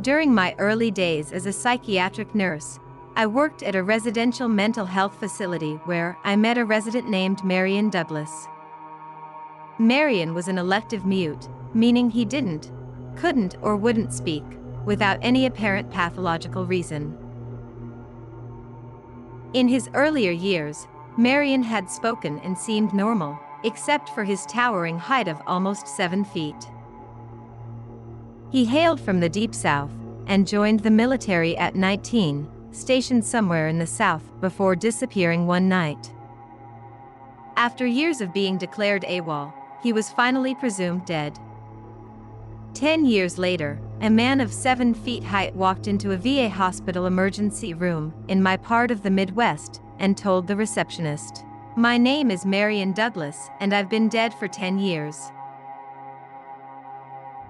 During my early days as a psychiatric nurse, I worked at a residential mental health facility where I met a resident named Marion Douglas. Marion was an elective mute, meaning he didn't, couldn't, or wouldn't speak, without any apparent pathological reason. In his earlier years, Marion had spoken and seemed normal, except for his towering height of almost 7 feet. He hailed from the Deep South and joined the military at 19, stationed somewhere in the South before disappearing one night. After years of being declared AWOL, he was finally presumed dead. 10 years later, a man of 7 feet height walked into a VA hospital emergency room in my part of the Midwest and told the receptionist, "My name is Marion Douglas and I've been dead for 10 years."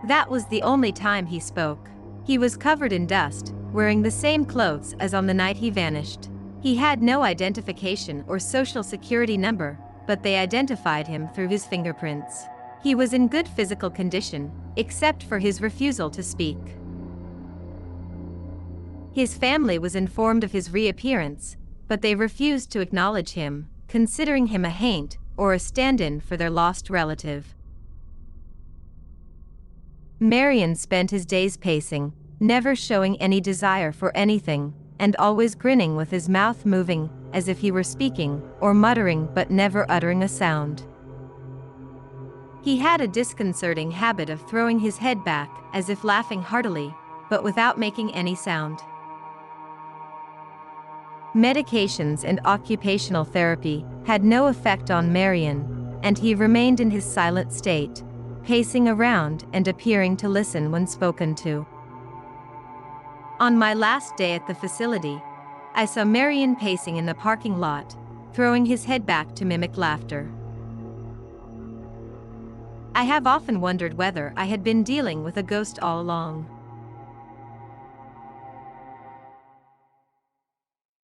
That was the only time he spoke. He was covered in dust, wearing the same clothes as on the night he vanished. He had no identification or social security number, but they identified him through his fingerprints. He was in good physical condition, except for his refusal to speak. His family was informed of his reappearance, but they refused to acknowledge him, considering him a haint or a stand-in for their lost relative. Marion spent his days pacing, never showing any desire for anything, and always grinning with his mouth moving, as if he were speaking, or muttering but never uttering a sound. He had a disconcerting habit of throwing his head back, as if laughing heartily, but without making any sound. Medications and occupational therapy had no effect on Marion, and he remained in his silent state, pacing around and appearing to listen when spoken to. On my last day at the facility, I saw Marion pacing in the parking lot, throwing his head back to mimic laughter. I have often wondered whether I had been dealing with a ghost all along.